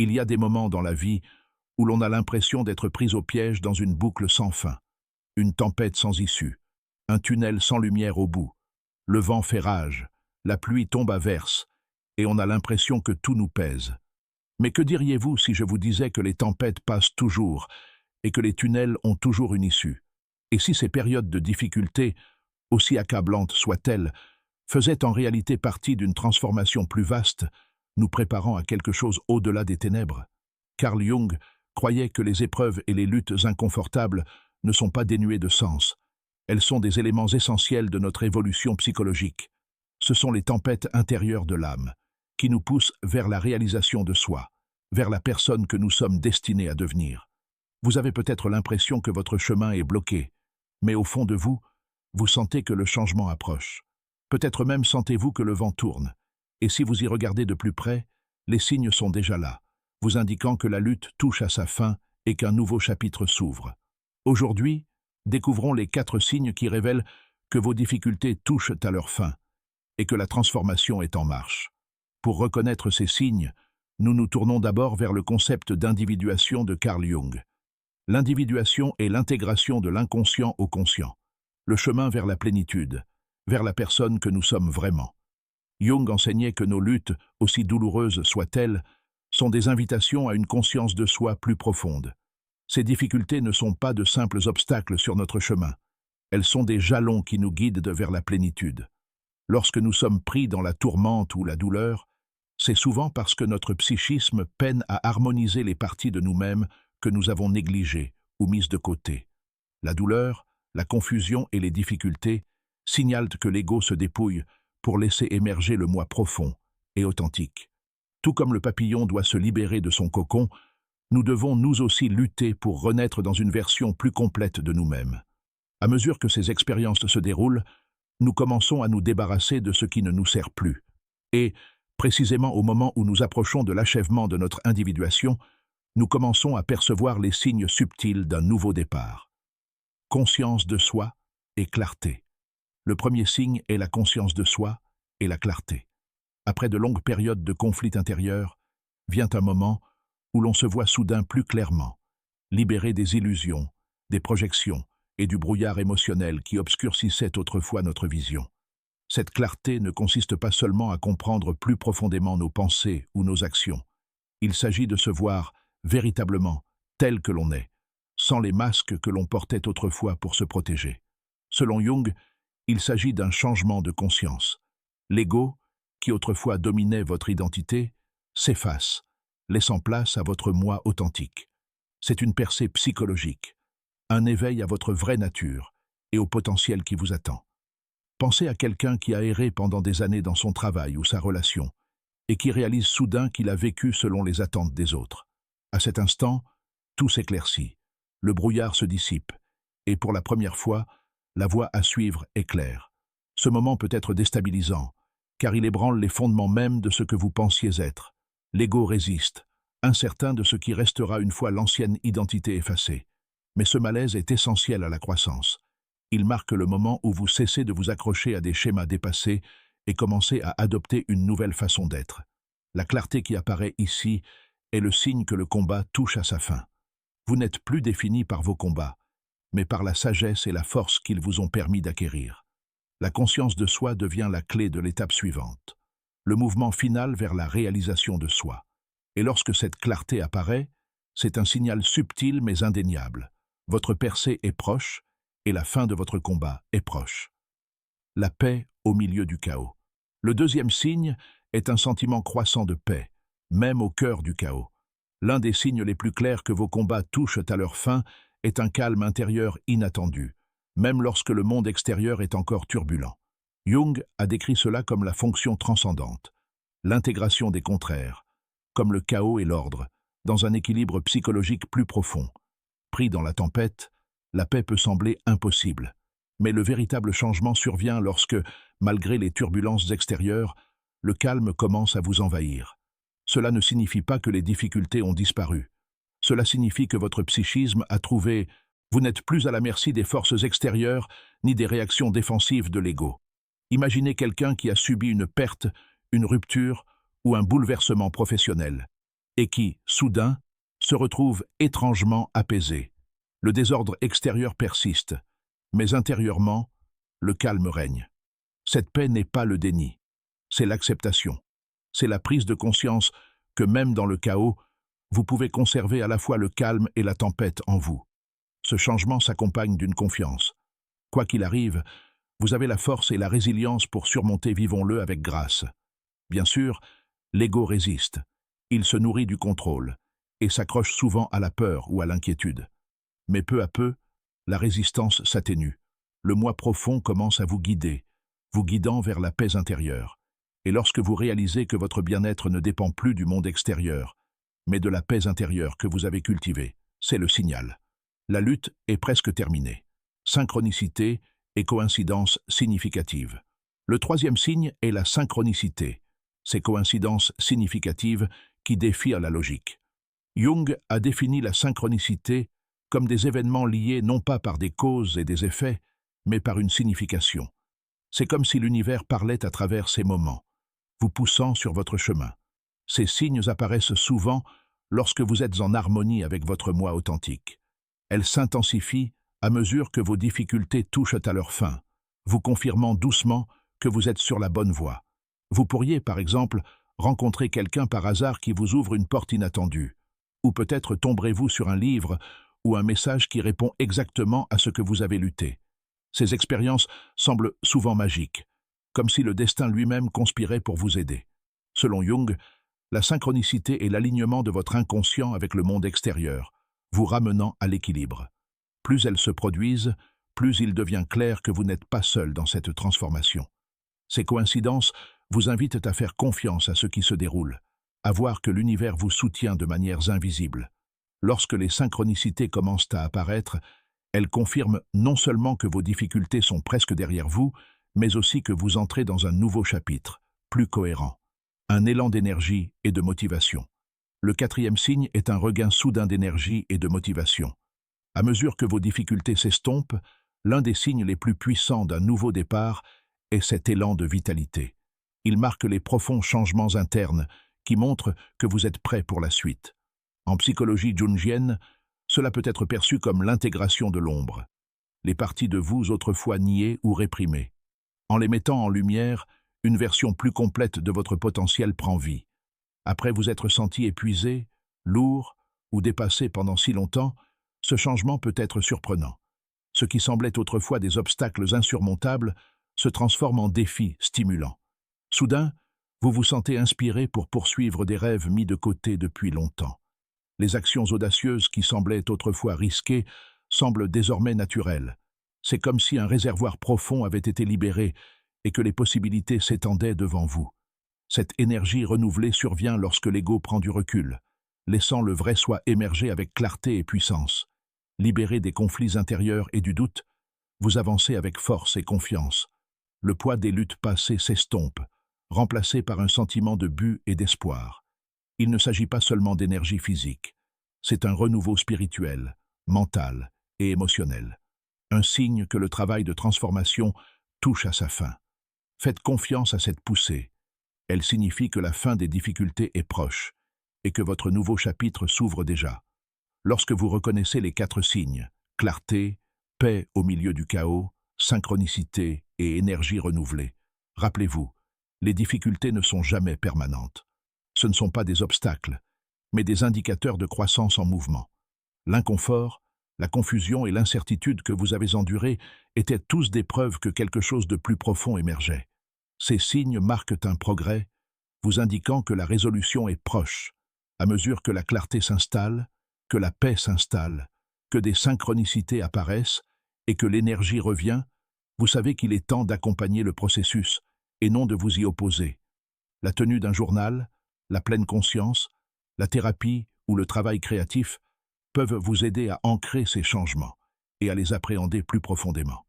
Il y a des moments dans la vie où l'on a l'impression d'être pris au piège dans une boucle sans fin, une tempête sans issue, un tunnel sans lumière au bout. Le vent fait rage, la pluie tombe à verse, et on a l'impression que tout nous pèse. Mais que diriez-vous si je vous disais que les tempêtes passent toujours et que les tunnels ont toujours une issue? Et si ces périodes de difficulté, aussi accablantes soient-elles, faisaient en réalité partie d'une transformation plus vaste, nous préparant à quelque chose au-delà des ténèbres? Carl Jung croyait que les épreuves et les luttes inconfortables ne sont pas dénuées de sens. Elles sont des éléments essentiels de notre évolution psychologique. Ce sont les tempêtes intérieures de l'âme, qui nous poussent vers la réalisation de soi, vers la personne que nous sommes destinés à devenir. Vous avez peut-être l'impression que votre chemin est bloqué, mais au fond de vous, vous sentez que le changement approche. Peut-être même sentez-vous que le vent tourne. Et si vous y regardez de plus près, les signes sont déjà là, vous indiquant que la lutte touche à sa fin et qu'un nouveau chapitre s'ouvre. Aujourd'hui, découvrons les 4 signes qui révèlent que vos difficultés touchent à leur fin et que la transformation est en marche. Pour reconnaître ces signes, nous nous tournons d'abord vers le concept d'individuation de Carl Jung. L'individuation est l'intégration de l'inconscient au conscient, le chemin vers la plénitude, vers la personne que nous sommes vraiment. Jung enseignait que nos luttes, aussi douloureuses soient-elles, sont des invitations à une conscience de soi plus profonde. Ces difficultés ne sont pas de simples obstacles sur notre chemin. Elles sont des jalons qui nous guident vers la plénitude. Lorsque nous sommes pris dans la tourmente ou la douleur, c'est souvent parce que notre psychisme peine à harmoniser les parties de nous-mêmes que nous avons négligées ou mises de côté. La douleur, la confusion et les difficultés signalent que l'ego se dépouille pour laisser émerger le moi profond et authentique. Tout comme le papillon doit se libérer de son cocon, nous devons nous aussi lutter pour renaître dans une version plus complète de nous-mêmes. À mesure que ces expériences se déroulent, nous commençons à nous débarrasser de ce qui ne nous sert plus. Et, précisément au moment où nous approchons de l'achèvement de notre individuation, nous commençons à percevoir les signes subtils d'un nouveau départ. Conscience de soi et clarté. Le premier signe est la conscience de soi et la clarté. Après de longues périodes de conflit intérieur, vient un moment où l'on se voit soudain plus clairement, libéré des illusions, des projections et du brouillard émotionnel qui obscurcissait autrefois notre vision. Cette clarté ne consiste pas seulement à comprendre plus profondément nos pensées ou nos actions. Il s'agit de se voir véritablement tel que l'on est, sans les masques que l'on portait autrefois pour se protéger. Selon Jung, il s'agit d'un changement de conscience. L'ego, qui autrefois dominait votre identité, s'efface, laissant place à votre moi authentique. C'est une percée psychologique, un éveil à votre vraie nature et au potentiel qui vous attend. Pensez à quelqu'un qui a erré pendant des années dans son travail ou sa relation, et qui réalise soudain qu'il a vécu selon les attentes des autres. À cet instant, tout s'éclaircit, le brouillard se dissipe, et pour la première fois, la voie à suivre est claire. Ce moment peut être déstabilisant, car il ébranle les fondements même de ce que vous pensiez être. L'ego résiste, incertain de ce qui restera une fois l'ancienne identité effacée. Mais ce malaise est essentiel à la croissance. Il marque le moment où vous cessez de vous accrocher à des schémas dépassés et commencez à adopter une nouvelle façon d'être. La clarté qui apparaît ici est le signe que le combat touche à sa fin. Vous n'êtes plus défini par vos combats, mais par la sagesse et la force qu'ils vous ont permis d'acquérir. La conscience de soi devient la clé de l'étape suivante, le mouvement final vers la réalisation de soi. Et lorsque cette clarté apparaît, c'est un signal subtil mais indéniable. Votre percée est proche et la fin de votre combat est proche. La paix au milieu du chaos. Le deuxième signe est un sentiment croissant de paix, même au cœur du chaos. L'un des signes les plus clairs que vos combats touchent à leur fin est un calme intérieur inattendu, même lorsque le monde extérieur est encore turbulent. Jung a décrit cela comme la fonction transcendante, l'intégration des contraires, comme le chaos et l'ordre, dans un équilibre psychologique plus profond. Pris dans la tempête, la paix peut sembler impossible, mais le véritable changement survient lorsque, malgré les turbulences extérieures, le calme commence à vous envahir. Cela ne signifie pas que les difficultés ont disparu. Cela signifie que votre psychisme a trouvé. Vous n'êtes plus à la merci des forces extérieures ni des réactions défensives de l'ego. Imaginez quelqu'un qui a subi une perte, une rupture ou un bouleversement professionnel. et qui, soudain, se retrouvent étrangement apaisés. Le désordre extérieur persiste, mais intérieurement, le calme règne. Cette paix n'est pas le déni, c'est l'acceptation. C'est la prise de conscience que même dans le chaos, vous pouvez conserver à la fois le calme et la tempête en vous. Ce changement s'accompagne d'une confiance. Quoi qu'il arrive, vous avez la force et la résilience pour surmonter, vivons-le avec grâce. Bien sûr, l'ego résiste. Il se nourrit du contrôle et s'accroche souvent à la peur ou à l'inquiétude. Mais peu à peu, la résistance s'atténue. Le moi profond commence à vous guidant vers la paix intérieure. Et lorsque vous réalisez que votre bien-être ne dépend plus du monde extérieur, mais de la paix intérieure que vous avez cultivée, c'est le signal. La lutte est presque terminée. Synchronicité et coïncidence significative. Le troisième signe est la synchronicité. Ces coïncidences significatives qui défient la logique. Jung a défini la synchronicité comme des événements liés non pas par des causes et des effets, mais par une signification. C'est comme si l'univers parlait à travers ces moments, vous poussant sur votre chemin. Ces signes apparaissent souvent lorsque vous êtes en harmonie avec votre moi authentique. Elles s'intensifient à mesure que vos difficultés touchent à leur fin, vous confirmant doucement que vous êtes sur la bonne voie. Vous pourriez, par exemple, rencontrer quelqu'un par hasard qui vous ouvre une porte inattendue. Ou peut-être tomberez-vous sur un livre ou un message qui répond exactement à ce que vous avez lutté. Ces expériences semblent souvent magiques, comme si le destin lui-même conspirait pour vous aider. Selon Jung, la synchronicité est l'alignement de votre inconscient avec le monde extérieur, vous ramenant à l'équilibre. Plus elles se produisent, plus il devient clair que vous n'êtes pas seul dans cette transformation. Ces coïncidences vous invitent à faire confiance à ce qui se déroule, à voir que l'univers vous soutient de manières invisibles. Lorsque les synchronicités commencent à apparaître, elles confirment non seulement que vos difficultés sont presque derrière vous, mais aussi que vous entrez dans un nouveau chapitre, plus cohérent. Un élan d'énergie et de motivation. Le quatrième signe est un regain soudain d'énergie et de motivation. À mesure que vos difficultés s'estompent, l'un des signes les plus puissants d'un nouveau départ est cet élan de vitalité. Il marque les profonds changements internes qui montrent que vous êtes prêt pour la suite. En psychologie jungienne, cela peut être perçu comme l'intégration de l'ombre, les parties de vous autrefois niées ou réprimées. En les mettant en lumière, une version plus complète de votre potentiel prend vie. Après vous être senti épuisé, lourd ou dépassé pendant si longtemps, ce changement peut être surprenant. Ce qui semblait autrefois des obstacles insurmontables se transforme en défis stimulants. Soudain, vous vous sentez inspiré pour poursuivre des rêves mis de côté depuis longtemps. Les actions audacieuses qui semblaient autrefois risquées semblent désormais naturelles. C'est comme si un réservoir profond avait été libéré et que les possibilités s'étendaient devant vous. Cette énergie renouvelée survient lorsque l'ego prend du recul, laissant le vrai soi émerger avec clarté et puissance. Libéré des conflits intérieurs et du doute, vous avancez avec force et confiance. Le poids des luttes passées s'estompe, remplacé par un sentiment de but et d'espoir. Il ne s'agit pas seulement d'énergie physique, c'est un renouveau spirituel, mental et émotionnel. Un signe que le travail de transformation touche à sa fin. Faites confiance à cette poussée. Elle signifie que la fin des difficultés est proche et que votre nouveau chapitre s'ouvre déjà. Lorsque vous reconnaissez les 4 signes, clarté, paix au milieu du chaos, synchronicité et énergie renouvelée, rappelez-vous, les difficultés ne sont jamais permanentes. Ce ne sont pas des obstacles, mais des indicateurs de croissance en mouvement. L'inconfort, la confusion et l'incertitude que vous avez endurées étaient tous des preuves que quelque chose de plus profond émergeait. Ces signes marquent un progrès, vous indiquant que la résolution est proche, à mesure que la clarté s'installe, que la paix s'installe, que des synchronicités apparaissent et que l'énergie revient, vous savez qu'il est temps d'accompagner le processus et non de vous y opposer. La tenue d'un journal, la pleine conscience, la thérapie ou le travail créatif peuvent vous aider à ancrer ces changements et à les appréhender plus profondément.